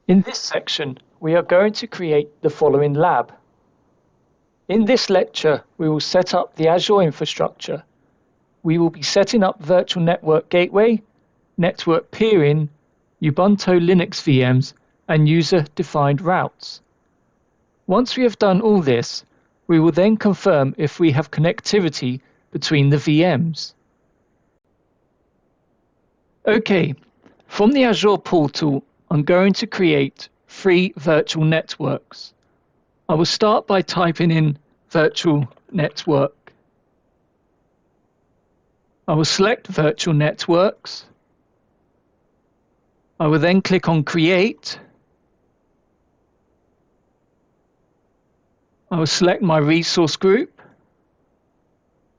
In this section, we are going to create the following lab. In this lecture, we will set up the Azure infrastructure. We will be setting up Virtual Network Gateway, Network Peering, Ubuntu Linux VMs, and user-defined routes. Once we have done all this, we will then confirm if we have connectivity between the VMs. Okay, from the Azure portal, I'm going to create 3 virtual networks. I will start by typing in virtual network. I will select virtual networks. I will then click on create. I will select my resource group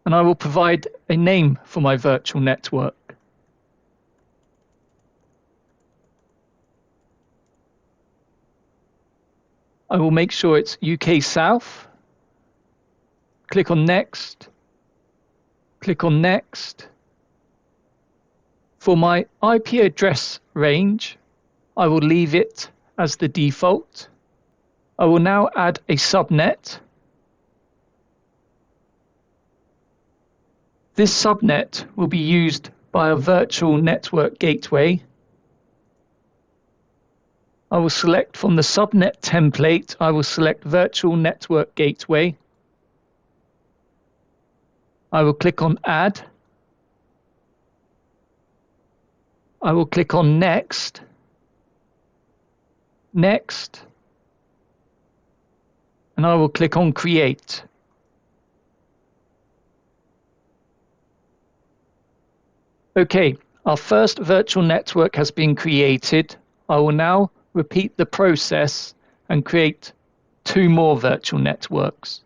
and I will provide a name for my virtual network. I will make sure it's UK South. Click on Next. Click on Next. For my IP address range, I will leave it as the default. I will now add a subnet. This subnet will be used by a virtual network gateway. I will select from the subnet template, I will select Virtual Network Gateway. I will click on Add. I will click on Next. Next. And I will click on Create. Okay, our first virtual network has been created. I will now repeat the process and create 2 more virtual networks.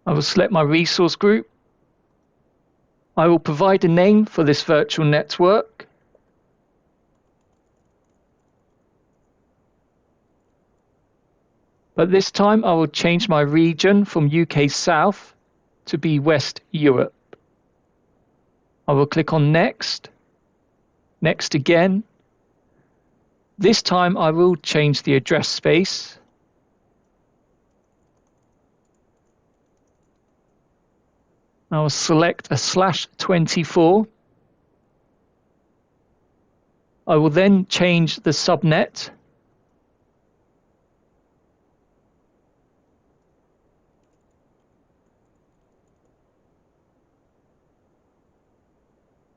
I will select my resource group. I will provide a name for this virtual network. But this time I will change my region from UK South to be West Europe. I will click on Next. Next again. This time I will change the address space. I will select a /24. I will then change the subnet.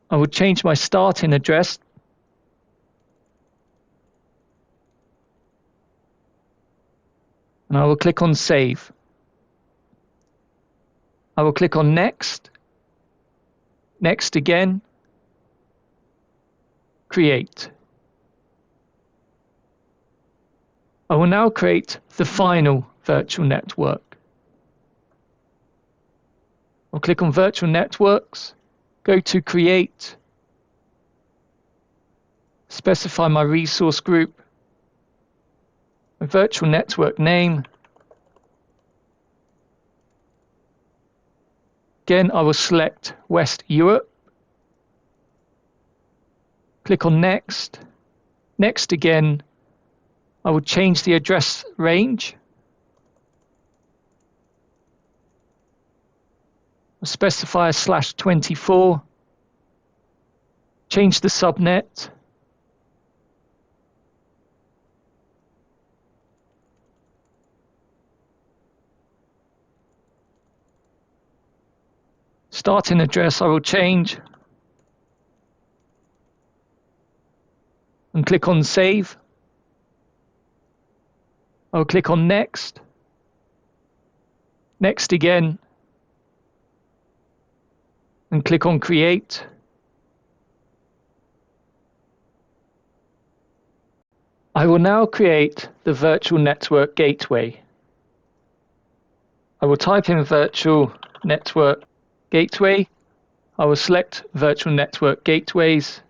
I will change my starting address. And I will click on Save. I will click on Next. Next again. Create. I will now create the final virtual network. I'll click on Virtual Networks. Go to Create. Specify my resource group. My virtual network name. Again, I will select West Europe. Click on Next. Next again. I will change the address range. I'll specify a /24. Change the subnet. Starting address I will change. And click on Save. I will click on Next. Next again. And click on Create. I will now create the virtual network gateway. I will type in Virtual Network Gateway. I will select Virtual Network Gateways.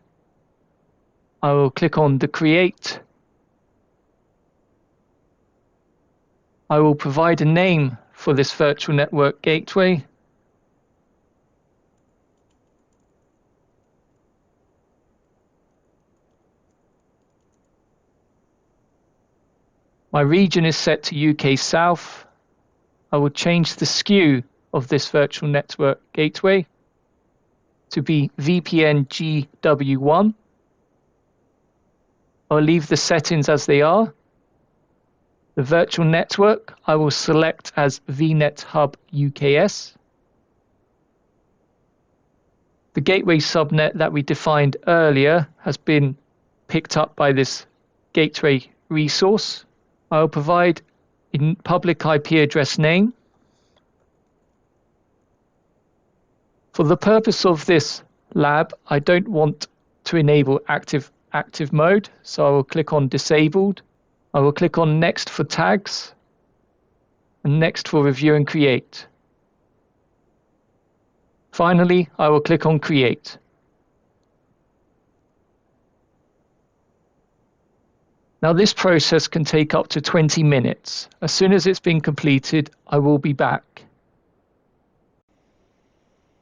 I will click on the Create. I will provide a name for this virtual network gateway. My region is set to UK South. I will change the SKU of this virtual network gateway to be VPN GW1. I'll leave the settings as they are. The virtual network I will select as VNet Hub UKS. The gateway subnet that we defined earlier has been picked up by this gateway resource. I will provide a public IP address name. For the purpose of this lab, I don't want to enable active mode, so I will click on disabled. I will click on next for tags and next for review and create. Finally, I will click on create. Now this process can take up to 20 minutes. As soon as it's been completed, I will be back.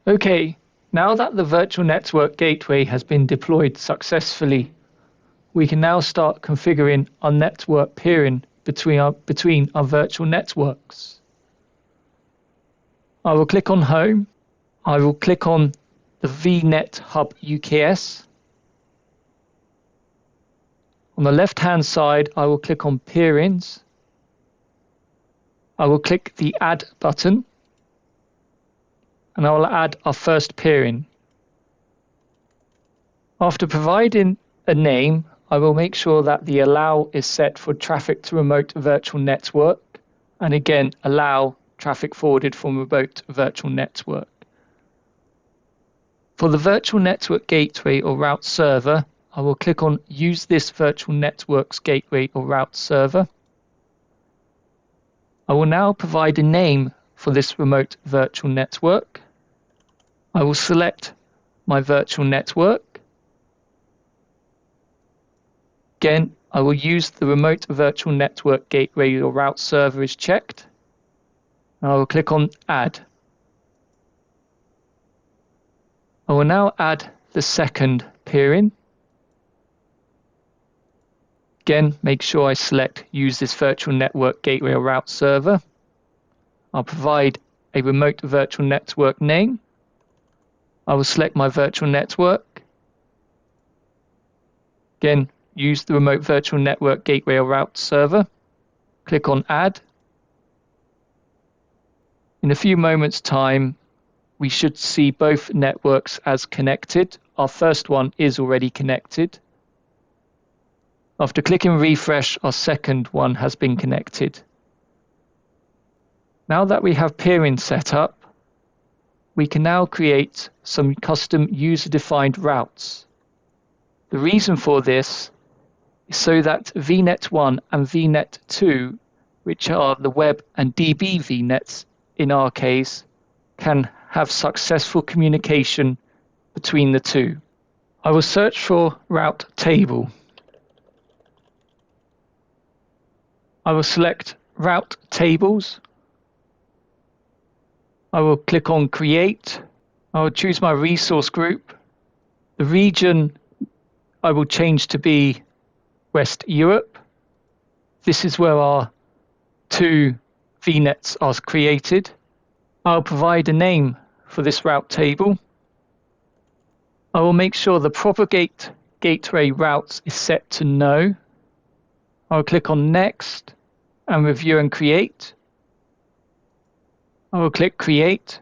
Okay, now that the virtual network gateway has been deployed successfully, we can now start configuring our network peering between our virtual networks. I will click on Home. I will click on the VNet Hub UKS. On the left-hand side, I will click on Peerings. I will click the Add button, and I will add our first peering. After providing a name, I will make sure that the allow is set for traffic to remote virtual network, and again, allow traffic forwarded from remote virtual network. For the virtual network gateway or route server, I will click on Use this virtual network's gateway or route server. I will now provide a name for this remote virtual network. I will select my virtual network. Again, I will use the remote virtual network gateway or route server is checked. And I will click on Add. I will now add the second peering. Again, make sure I select Use this virtual network gateway or route server. I'll provide a remote virtual network name. I will select my virtual network. Again, use the remote virtual network gateway or route server. Click on Add. In a few moments' time, we should see both networks as connected. Our first one is already connected. After clicking refresh, our second one has been connected. Now that we have peering set up, we can now create some custom user-defined routes. The reason for this is so that VNet1 and VNet2, which are the web and DB VNets in our case, can have successful communication between the two. I will search for route table. I will select route tables. I will click on create. I will choose my resource group. The region I will change to be West Europe. This is where our two VNets are created. I'll provide a name for this route table. I will make sure the propagate gateway routes is set to no. I'll click on next and review and create. I will click create.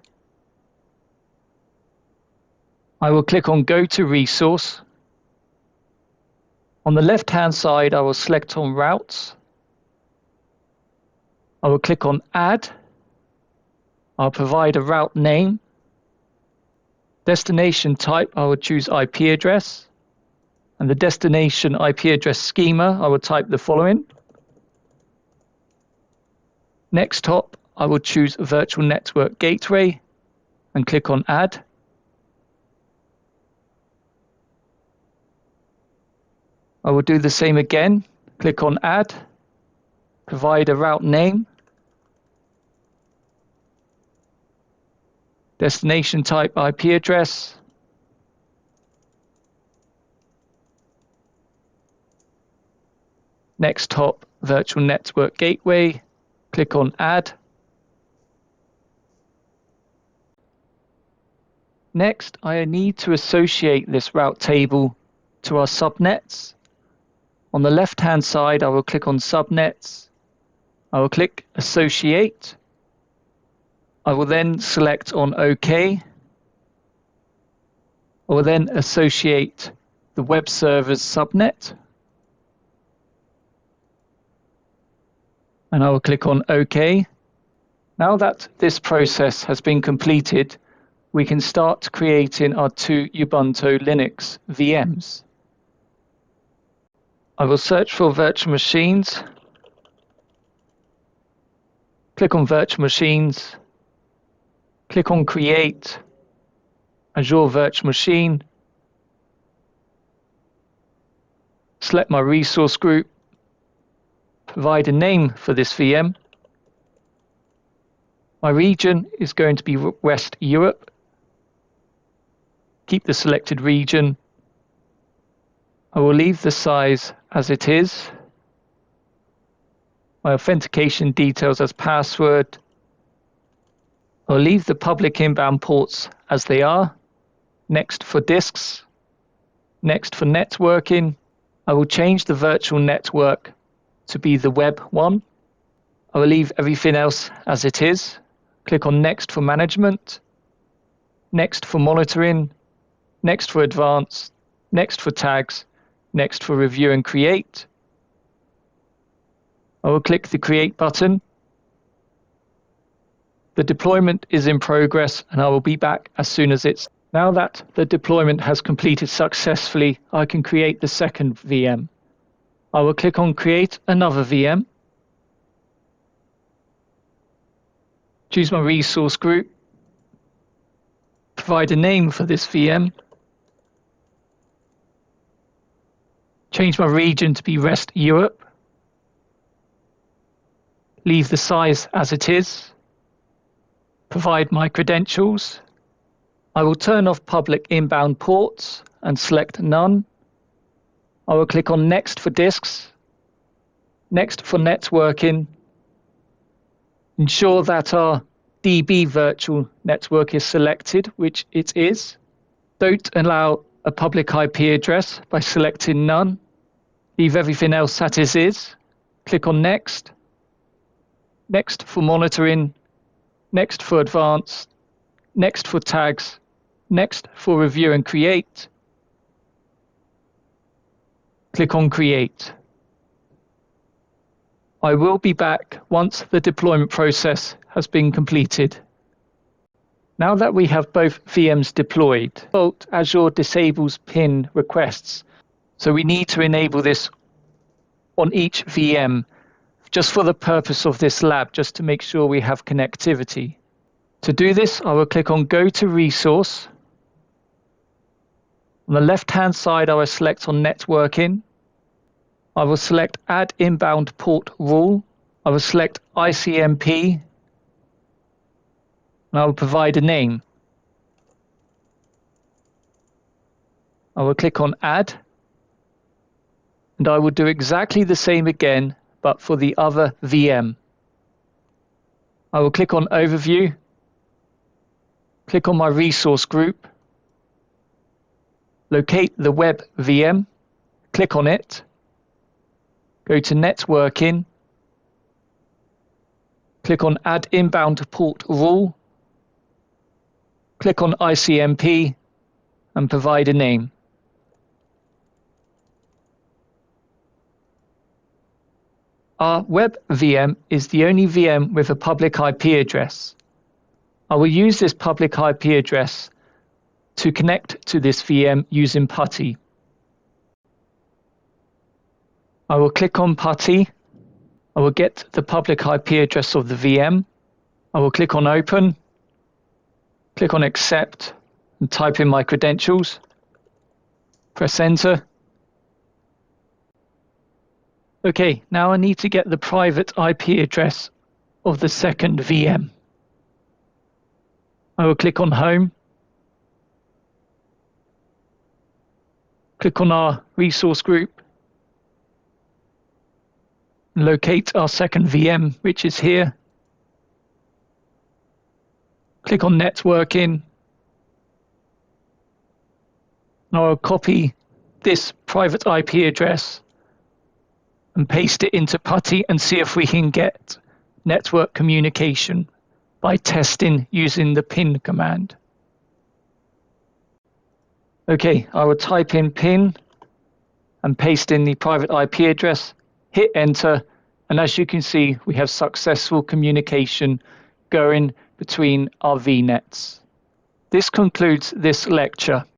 I will click on go to resource. On the left hand side, I will select on routes. I will click on add. I'll provide a route name. Destination type, I will choose IP address. And the destination IP address schema, I will type the following. Next hop, I will choose virtual network gateway and click on add. I will do the same again, click on add, provide a route name. destination type IP address, next hop virtual network gateway, click on add. Next, I need to associate this route table to our subnets. On the left hand side, I will click on subnets. I will click associate. I will then select on OK. I will then associate the web server's subnet. And I will click on OK. Now that this process has been completed, we can start creating our two Ubuntu Linux VMs. I will search for virtual machines, click on virtual machines, click on create Azure virtual machine, select my resource group, provide a name for this VM. My region is going to be West Europe. Keep the selected region. I will leave the size as it is. My authentication details as password. I'll leave the public inbound ports as they are. Next for disks. Next for networking. I will change the virtual network to be the web one. I will leave everything else as it is. Click on next for management. Next for monitoring. Next for advanced. Next for tags. Next for review and create. I will click the create button. The deployment is in progress and I will be back as soon as it's. Now that the deployment has completed successfully, I can create the second VM. I will click on create another VM. Choose my resource group. Provide a name for this VM. Change my region to be West Europe. Leave the size as it is. Provide my credentials. I will turn off public inbound ports and select none. I will click on next for disks. Next for networking. Ensure that our DB virtual network is selected, which it is. Don't allow a public IP address by selecting none. Leave everything else as is. Click on next. Next for monitoring. Next for advanced. Next for tags. Next for review and create. Click on create. I will be back once the deployment process has been completed. Now that we have both VMs deployed, default Azure disables PIN requests. So we need to enable this on each VM just for the purpose of this lab, just to make sure we have connectivity. To do this, I will click on Go to Resource. On the left-hand side, I will select on Networking. I will select Add Inbound Port Rule. I will select ICMP. And I will provide a name. I will click on Add. And I will do exactly the same again, but for the other VM. I will click on Overview. Click on my resource group. Locate the web VM. Click on it. Go to Networking. Click on Add Inbound Port Rule. Click on ICMP and provide a name. Our web VM is the only VM with a public IP address. I will use this public IP address to connect to this VM using PuTTY. I will click on PuTTY. I will get the public IP address of the VM. I will click on Open. Click on Accept and type in my credentials. Press Enter. Okay, now I need to get the private IP address of the second VM. I will click on Home, click on our resource group, locate our second VM, which is here. Click on Networking. Now I'll copy this private IP address and paste it into PuTTY and see if we can get network communication by testing using the pin command. Okay, I will type in pin and paste in the private IP address, hit enter, and as you can see, we have successful communication going between our VNets. This concludes this lecture.